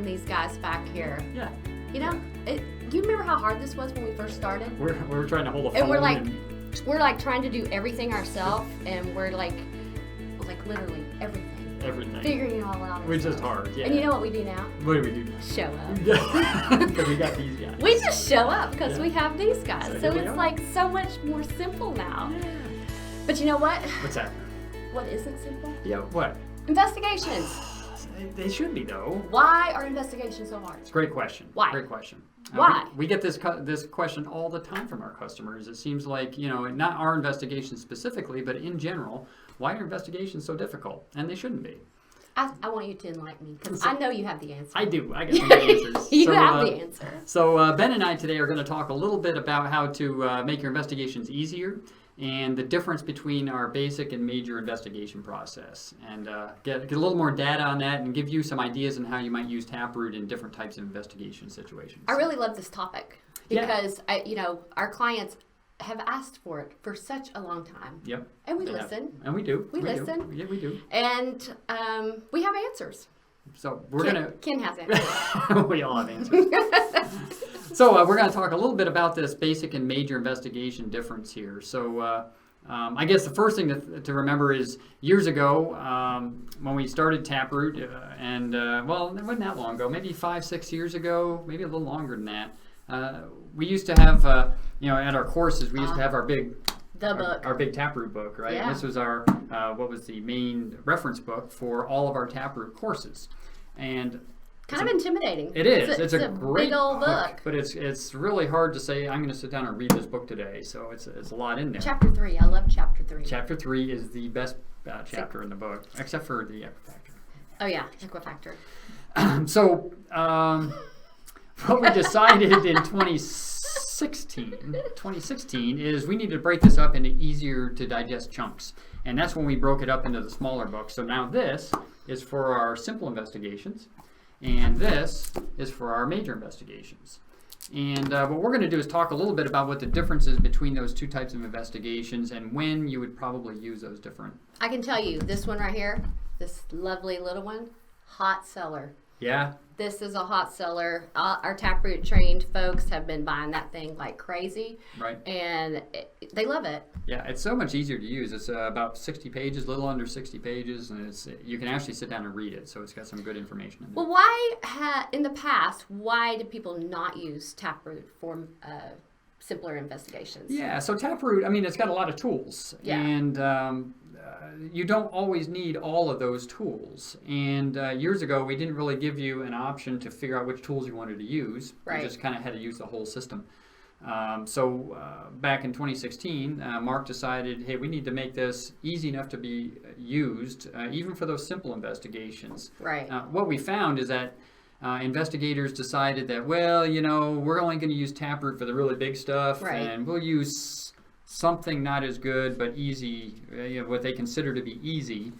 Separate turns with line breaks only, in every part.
having these guys back here.
Yeah.
You know, you remember how hard this was when we first started?
We're trying to hold a phone.
And we're like trying to do everything ourselves, and we're like literally everything. Figuring it all out.
Which is hard, yeah.
And you know what we do now?
What do we do now?
Show up.
Yeah, because we got these guys.
We just show up because we have these guys. So it's
are.
like so much more simple now.
Yeah.
But you know what?
What's that?
What isn't simple?
Yeah, what?
Investigations.
They should be, though.
Why are investigations so hard?
It's a great question.
Why?
Great question.
Why?
We get this question all the time from our customers. It seems like, not our investigations specifically, but in general, why are investigations so difficult? And they shouldn't be.
I want you to enlighten me because I know you have the answer.
I do. I got some good answers.
You have the answer.
So Ben and I today are going to talk a little bit about how to make your investigations easier and the difference between our basic and major investigation process, and get a little more data on that and give you some ideas on how you might use Taproot in different types of investigation situations.
I really love this topic because our clients have asked for it for such a long time.
Yep.
And we listen.
And we do.
We listen.
Yeah, we do.
And we have answers.
So we're going to...
Ken has answers.
We all have answers. So we're going to talk a little bit about this basic and major investigation difference here. So I guess the first thing to remember is years ago when we started Taproot, it wasn't that long ago, maybe 5-6 years ago, maybe a little longer than that. We used to have, at our courses, we used to have our big Taproot book, right?
Yeah.
And this was our, what was the main reference book for all of our Taproot courses. And
kind of intimidating.
It is. It's a great
big old book.
But it's really hard to say, I'm going to sit down and read this book today. So it's a lot in there.
Chapter 3. I love Chapter 3.
Chapter 3 is the best chapter in the book, except for the Equifactor.
Oh, yeah. Equifactor.
So what we decided in 2016 is we need to break this up into easier to digest chunks. And that's when we broke it up into the smaller books. So now this is for our simple investigations, and this is for our major investigations. And what we're going to do is talk a little bit about what the difference is between those two types of investigations and when you would probably use those different.
I can tell you, this one right here, this lovely little one, hot seller.
Yeah.
This is a hot seller. Our Taproot trained folks have been buying that thing like crazy.
Right.
And they love it.
Yeah, it's so much easier to use. It's about 60 pages, a little under 60 pages, and you can actually sit down and read it. So it's got some good information in there.
Well, in the past, why did people not use Taproot for simpler investigations?
Yeah, so Taproot, it's got a lot of tools.
Yeah.
And you don't always need all of those tools. And years ago, we didn't really give you an option to figure out which tools you wanted to use.
Right.
You just kind of had to use the whole system. So back in 2016, Mark decided, hey, we need to make this easy enough to be used, even for those simple investigations.
Right.
What we found is that investigators decided that, we're only going to use Taproot for the really big stuff,
right.
And we'll use something not as good but easy, what they consider to be easy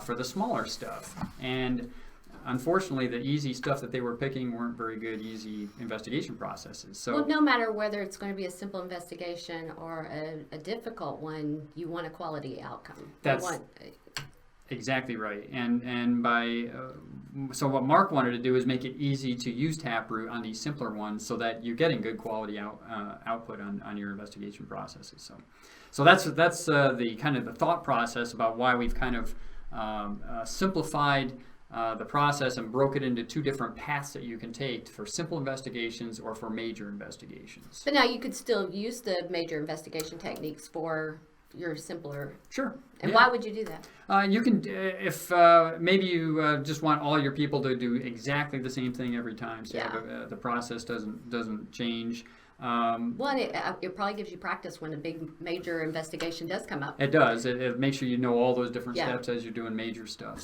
for the smaller stuff. And unfortunately, the easy stuff that they were picking weren't very good, easy investigation processes. So,
well, no matter whether it's going to be a simple investigation or a difficult one, you want a quality outcome.
That's exactly right. So what Mark wanted to do is make it easy to use Taproot on these simpler ones so that you're getting good quality output on your investigation processes. So that's the kind of the thought process about why we've kind of simplified the process and broke it into two different paths that you can take for simple investigations or for major investigations.
But now you could still use the major investigation techniques for your simpler.
Sure.
And why would you do that?
You can, if maybe you just want all your people to do exactly the same thing every time, so the process doesn't change.
One, it probably gives you practice when a big major investigation does come up.
It does. It makes sure you know all those different steps as you're doing major stuff.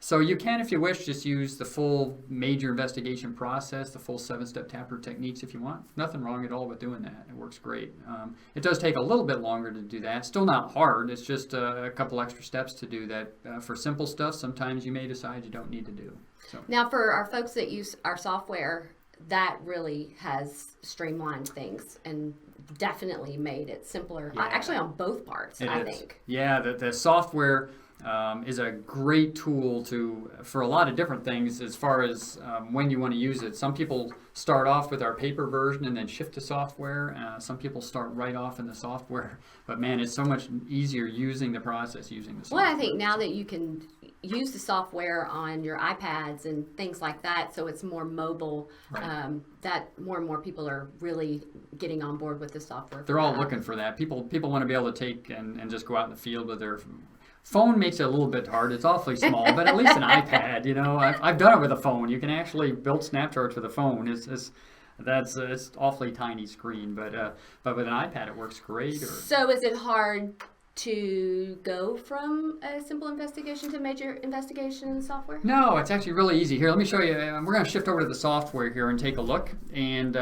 So you can, if you wish, just use the full major investigation process, the full 7-step Taproot techniques if you want. Nothing wrong at all with doing that. It works great. It does take a little bit longer to do that. Still not hard. It's just a couple extra steps to do that. For simple stuff, sometimes you may decide you don't need to do. So.
Now, for our folks that use our software, that really has streamlined things and definitely made it simpler. Actually, on both parts, I think.
Yeah, the software. is a great tool for a lot of different things as far as when you want to use it. Some people start off with our paper version and then shift to software. Some people start right off in the software. But man, it's so much easier using the process using the software.
Well, I think now that you can use the software on your iPads and things like that, so it's more mobile,
Right.
that more and more people are really getting on board with the software.
They're all looking for that. People want to be able to take and just go out in the field with their phone. Makes it a little bit hard. It's awfully small, but at least an iPad, I've done it with a phone. You can actually build snap charts with a phone. It's awfully tiny screen, but with an iPad it works great.
So is it hard to go from a simple investigation to major investigation software?
No, it's actually really easy. Here, let me show you. We're going to shift over to the software here and take a look and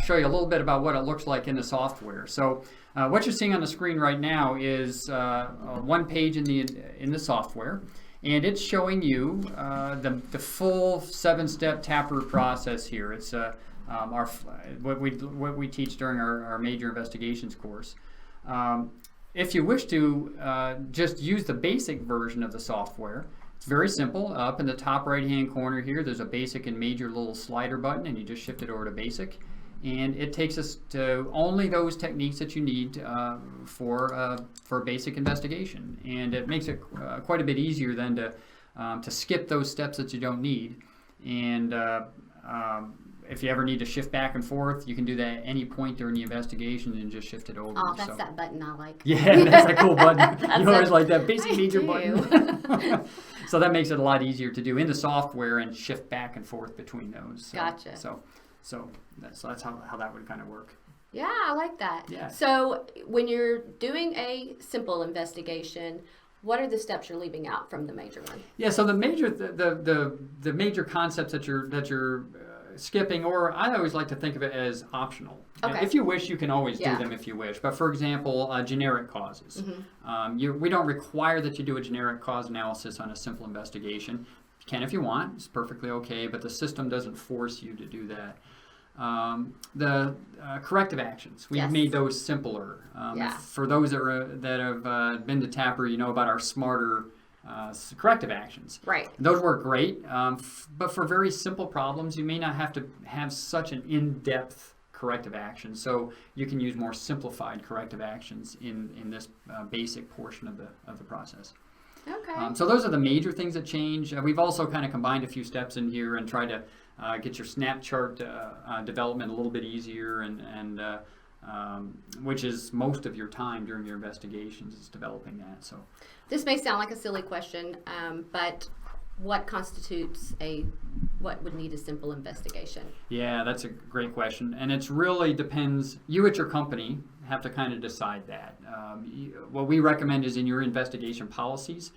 show you a little bit about what it looks like in the software. So what you're seeing on the screen right now is one page in the software, and it's showing you the full 7-step taproot process here. It's what we teach during our major investigations course. If you wish to just use the basic version of the software, it's very simple. Up in the top right-hand corner here, there's a basic and major little slider button, and you just shift it over to basic. And it takes us to only those techniques that you need for basic investigation. And it makes it quite a bit easier then to skip those steps that you don't need. And if you ever need to shift back and forth, you can do that at any point during the investigation and just shift it over.
Oh, that's that button I like.
Yeah, that's a cool button. You always like that basic major button. So that makes it a lot easier to do in the software and shift back and forth between those.
Gotcha.
So that's how that would kind of work.
Yeah, I like that.
Yeah.
So when you're doing a simple investigation, what are the steps you're leaving out from the major one?
Yeah, so the major concepts that you're skipping, or I always like to think of it as optional.
Okay.
If you wish, you can always do them if you wish. But for example, generic causes. Mm-hmm. We don't require that you do a generic cause analysis on a simple investigation. You can if you want. It's perfectly okay, but the system doesn't force you to do that. The corrective actions, we've made those simpler. For those that have been to Tapper, you know about our smarter corrective actions.
Right.
Those work great, but for very simple problems, you may not have to have such an in-depth corrective action. So you can use more simplified corrective actions in this basic portion of the process.
Okay.
So those are the major things that change. We've also kind of combined a few steps in here and tried to get your snap chart development a little bit easier, and which is most of your time during your investigations is developing that. So
this may sound like a silly question, but what what would need a simple investigation?
Yeah, that's a great question, and it really depends. You at your company have to kind of decide that. What we recommend is in your investigation policies,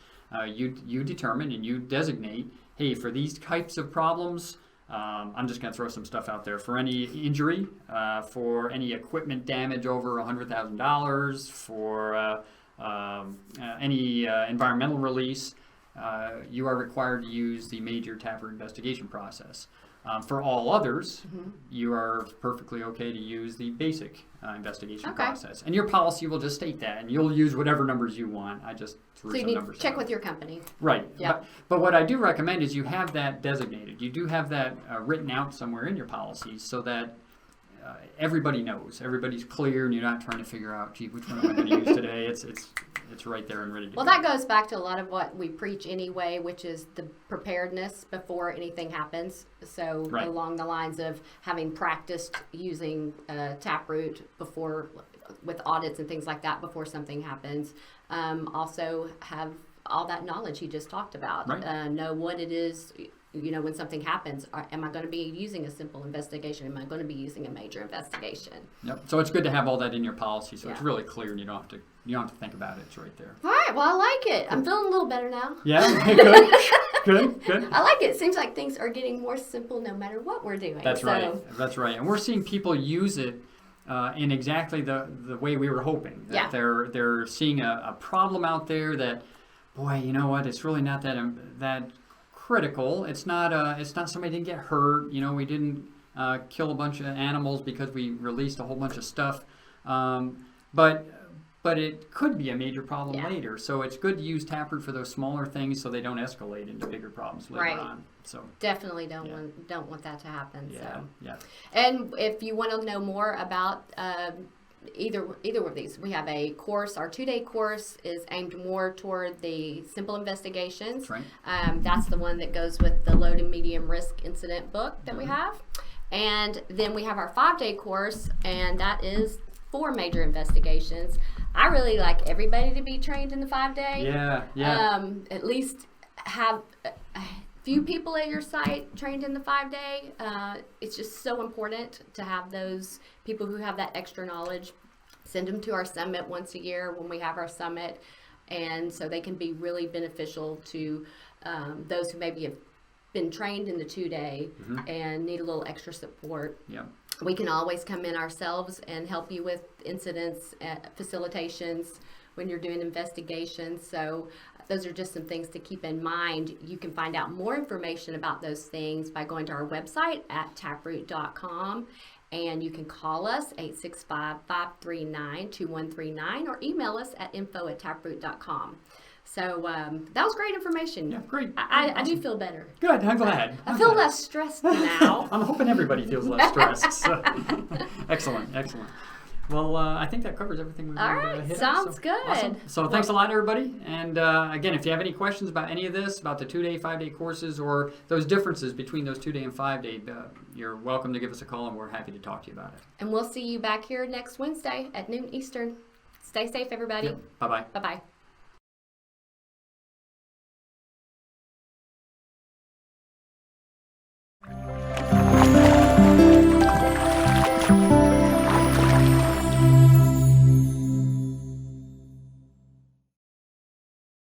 you determine and you designate, hey, for these types of problems, I'm just going to throw some stuff out there. For any injury, for any equipment damage over $100,000, for any environmental release, you are required to use the major Tapper investigation process. For all others, you are perfectly okay to use the basic investigation process. And your policy will just state that, and you'll use whatever numbers you want. I just threw some numbers out. So you need to
check with your company.
Right.
Yeah.
But what I do recommend is you have that designated. You do have that written out somewhere in your policies so that everybody knows. Everybody's clear, and you're not trying to figure out, gee, which one am I going to use today? It's right there and ready to go.
Well, that goes back to a lot of what we preach anyway, which is the preparedness before anything happens. So along the lines of having practiced using Taproot before, with audits and things like that before something happens. Also have all that knowledge he just talked about. Know what it is. When something happens, am I going to be using a simple investigation? Am I going to be using a major investigation?
Yep. So it's good to have all that in your policy, so it's really clear, and you don't have to think about it. It's right there.
All right. Well, I like it. I'm feeling a little better now.
Yeah. Good.
I like it. Seems like things are getting more simple no matter what we're doing.
That's right. And we're seeing people use it in exactly the way we were hoping. That they're seeing a problem out there that, boy, you know what? It's really not that critical. It's not somebody didn't get hurt. We didn't kill a bunch of animals because we released a whole bunch of stuff. But but it could be a major problem
Yeah.
later. So it's good to use Taproot for those smaller things so they don't escalate into bigger problems later
Right.
on. So
Definitely don't want that to happen.
yeah,
So.
yeah.
And if you want to know more about either of these, we have a course. Our 2-day course is aimed more toward the simple investigations.
That's right.
That's the one that goes with the low to medium risk incident book that we
Mm-hmm.
have. And then we have our 5-day course, and that is 4 major investigations. I really like everybody to be trained in the 5-day.
Yeah, yeah.
At least have a few people at your site trained in the 5-day. It's just so important to have those people who have that extra knowledge. Send them to our summit once a year when we have our summit, and so they can be really beneficial to those who maybe have been trained in the 2-day and need a little extra support.
Yeah.
We can always come in ourselves and help you with incidents, facilitations when you're doing investigations. So those are just some things to keep in mind. You can find out more information about those things by going to our website at taproot.com. And you can call us 865-539-2139 or email us at info@taproot.com. So that was great information.
Yeah, great.
I
Awesome.
do feel better.
Good. I'm glad.
I feel less stressed now.
I'm hoping everybody feels less stressed. So. Excellent. Well, I think that covers everything we
All
wanted to
right,
hit.
sounds
So,
good.
Awesome. So thanks a lot, everybody. And again, if you have any questions about any of this, about the 2-day, 5-day courses, or those differences between those 2-day and 5-day, you're welcome to give us a call, and we're happy to talk to you about it.
And we'll see you back here next Wednesday at noon Eastern. Stay safe, everybody.
Yep. Bye-bye.
Bye-bye.